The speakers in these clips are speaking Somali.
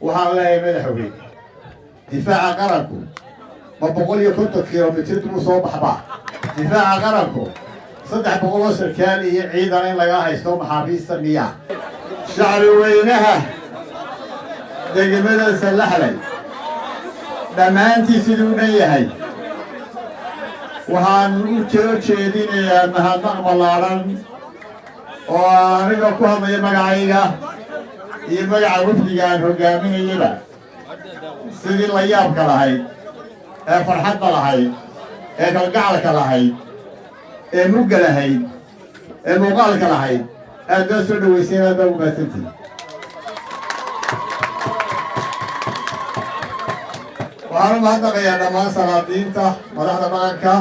waxaan leeyahay madaxweyne difaaca qaranku ma 150 kilomitir dul soo baxba difaaca qaranku 300 oo sarkaal iyo ciidan in laga haysto maxaabiista miya shacbi weynaha degmada Salaxley dhammaantii siduu dhan yahay waxaan u jeedinayaa mahadnaq ballaaran oo aniga ku hadlaya magacayga iyo magaca wafdiga aan hogaaminayaba sidii la yaabka lahayd ee farxadda lahayd ee kalgacalka lahayd ee mugga lahayd ee muuqaalka lahayd aad noo soo dhaweyseen aad baa u mahadsantihin waxaan u mahadnaqayaa dhammaan salaadiinta madaxda dhaqanka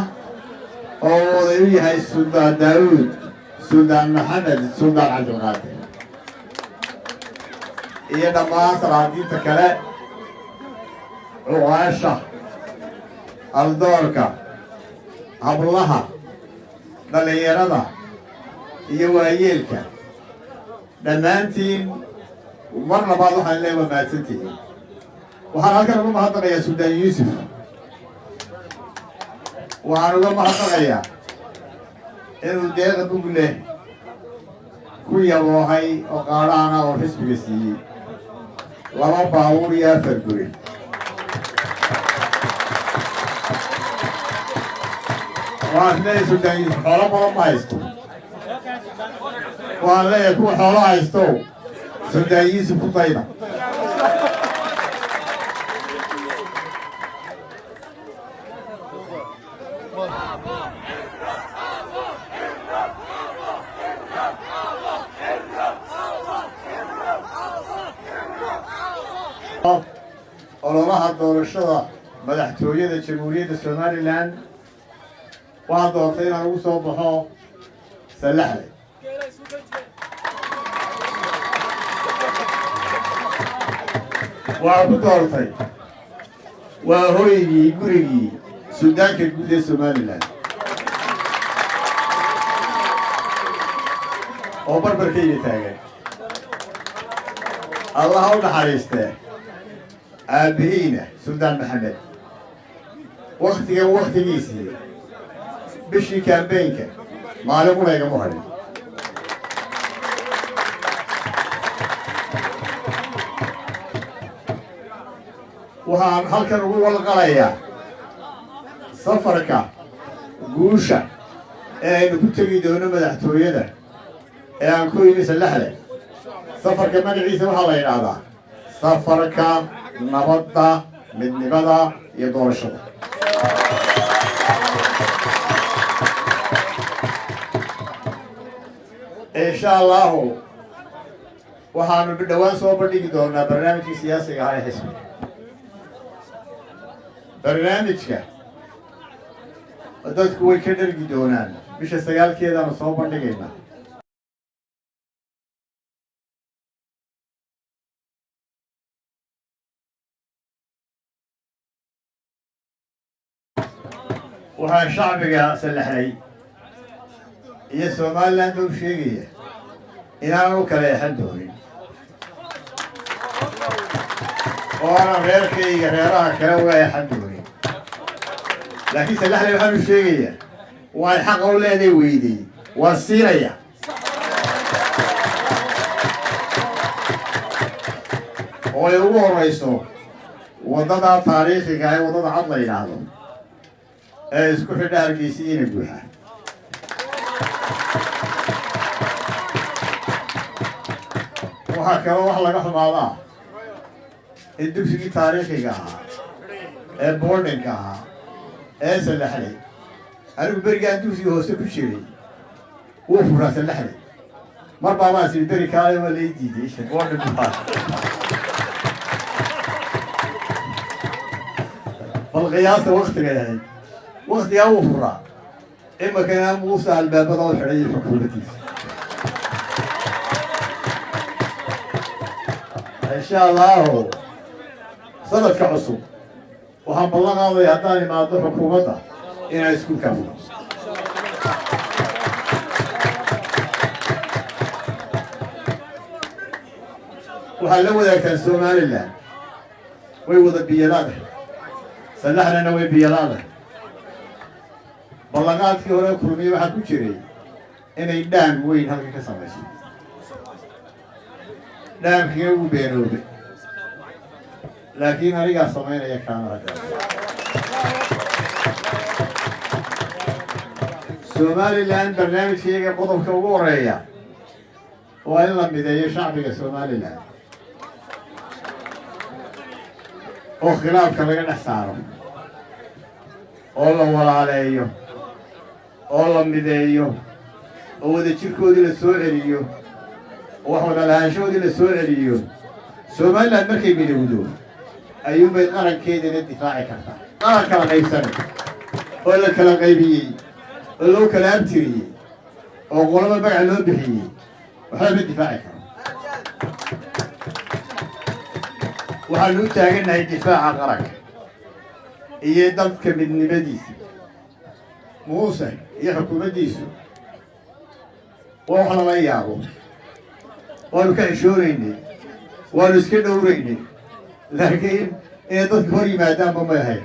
oo oday u yahay Suldaan Daawud Suldaan Maxamed Suldaan Cabdilqaadir iyo dhammaan salaadiinta kale cuqaasha aldoorka hablaha dhalinyarada iyo waayeelka dhammaantiin mar labaad waxaan leeyahay waa mahadsantihiin waxaan halkan uga mahadnaqayaa Suldaan Yuusuf waxaan uga mahadnaqayaa inuu deeqa bug leh ku yaboohay oo qaadhaana oo xisbiga siiyey 2 baabuur iyo 4 guri waan leeyahay Suldaan Yuusuf xoolo badan ma haysto waan leeyahay kuwa xoolo haysto Suldaan Yuusuf ku dayda ololaha doorashada madaxtooyada jamhuuriyadda Somaliland waxaa doortay inaan ugu soo baxo Salaxley waxaa ku doortay waa hooygii gurigii Suudaanka guud ee Somaliland oo barbarkayga taagan allah u naxariistee aabihiina Suldaan Maxamed waqtigiisii bishii kaambeynka maalin kuna igama hadhin waxaan halkan ugu walqalayaa safarka guusha ee aynu ku tegi doono madaxtooyada ee aan ku imi Salaxley safarka magaciisa waxaa la yidhaahdaa safarka nabadda midnimada iyo doorashada insha allahu waxaanu dhawaan soo bandhigi doonaa barnaamijkii siyaasiga ahaa ee xisbiga barnaamijka dadku way ka dhergi doonaan bisha 9-keedaanu soo bandhigaynaa waxaan shacbiga Salaxley iyo Somaliland u sheegaya inaan u kala eexan doonin oo aan reerkayga reeraha kale uga eexan doonin laakiin Salaxley waxaan u sheegayaa waa xaq u leedahay weydii waa siinaya oo ay ugu horeyso wadada taariikhiga ee wadada cad la yidhaahdo ee isku xidha Hargeysa iyo Buuxa waxaa kaloo wax laga xumaadaa in dugsigii taariikhiga ahaa ee boardingka ahaa ee Salaxley anigu berigaan dugsiga hoose ku jiray wuu furaa Salaxley mar baa sii beri kaale waa la diiday boarding bal qiyaasta waqtiga yahay waqtiga uu furaa إما كان موسى الباب ضل حرية حكومتي إن شاء الله صدق كعصو وهم الله قاضي هداني مع حكومته إن يسكن كفو وحلو ذا كان سومان الله ويوضع بيلاده سلحنا نوي بيلاده بلغات كي هورا كلمي waxa ku jiray inay dhaan weyn halka ka sameeyso dhaankiga uu beeroobay laakiin aniga sameynaya kaamada Somaliland barnaamijkeega qodobka ugu horeeya waa in la mideeyo shacbiga Somaliland oo khilaafka laga dhex saaro oo la walaaleeyo oo la mideeyo oo wada jirkoodii la soo celiyo oo wax wada lahaanshoodii la soo celiyo Somaliland markay midowdo ayuunbay qarankeedana difaaci kartaa qaran kala qaybsan oo la kala qaybiyey oo loo kala abtiriyey oo qolaba magac loo bixiyey waxba ma difaaci karo waxaanu u taaganahay difaaca qaranka iyo dadka midnimadiisa muuse iyo xukuumaddiisu waa wax lala yaabo waanu ka xishoonaynay waanu iska dhowraynay laakiin inay dadka hor yimaadaanba may ahayn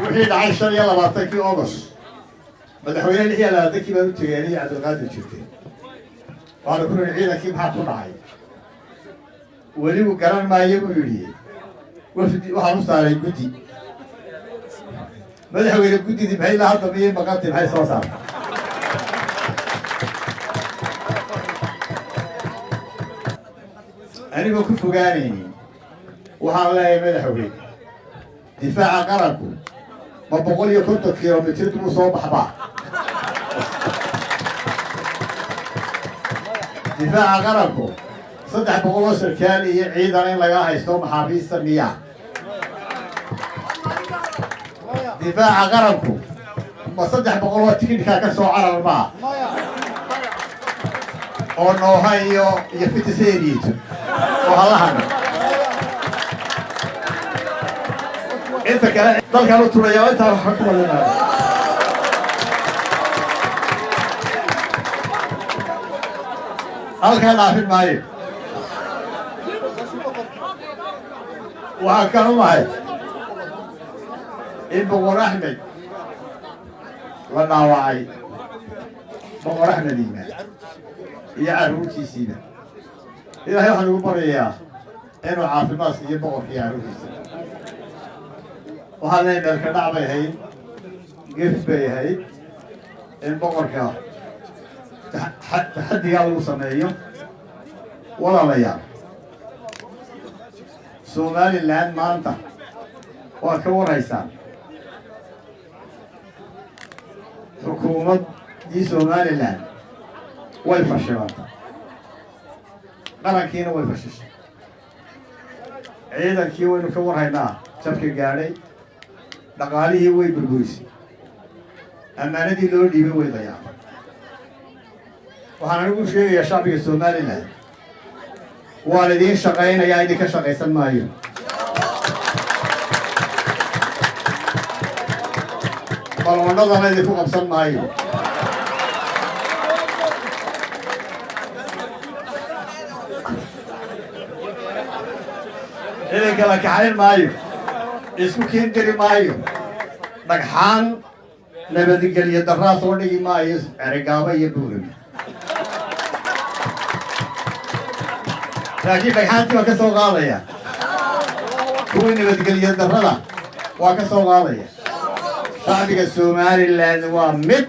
wixii dhacay 25 August madaxweyne 26 baan u tagay aniga Cabdulqaadir jirtay waana ku ciidankii maxaa ku dhacay weli uu garan maayo buu yidhi waxaan u saaray guddi madaxweyne guddidii maxay la hadda miyay maqantay maxay soo saartay anigoo ku fogaanaynin waxaan leeyahay madaxweyne difaaca qaranku ma 150 kilomitir dib u soo baxbaa difaaca qaranku 300 sarkaal iyo ciidan in laga haysto maxaabiista miya difaaca qaranku ma 300 tikidhka ka soo cararma oo nooha iyo fitiseeriito oo halahan inta kale dalka loo turaya inta wax ku walaalahay halka dhaafin maayo waxaa ka xumahay in boqor Axmed la dhaawacay boqor Axmed iyo caruurtiisiina ilaahay waxaan ugu baryayaa inuu caafimaad siiyo boqorkii caruurtiisa waxaan leeyahay meel ka dhac bay ahayd gef bay ahayd in boqorka taxadigaa lagu sameeyo walaalayaal Somaliland maanta waa ka waraysaan xukuumaddii Somaliland way fashilantay qarankiina way fashishay ciidankii waynu ka warhaynaa jabka gaadhay dhaqaalihii way burburisay ammaanadii loo dhiibay way dayaacday waxaan anigu sheegayaa shacbiga Somaliland waa idiin shaqaynayaa idinka shaqaysan maayo balwannadana idinku qabsan maayo idinka la kaxayn maayo isku keendiri maayo dhagxaan nabadgelyo darraa soo dhigi maayo Cerigaba iyo Buurama laakiin dhagxaantii waa ka soo qaadaya kuwii nabadgelyo darrada waa ka soo qaadaya shacbiga Somaliland waa mid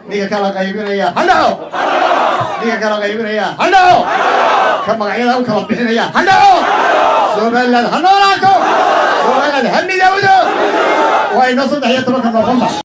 ninka kala qaybinaya hadhaco ninka kala qaybinaya hadhaco ka magacyada u kala bixinaya hadhaco Somaliland ha noolaato Somaliland ha midowdo waa inoo 13 November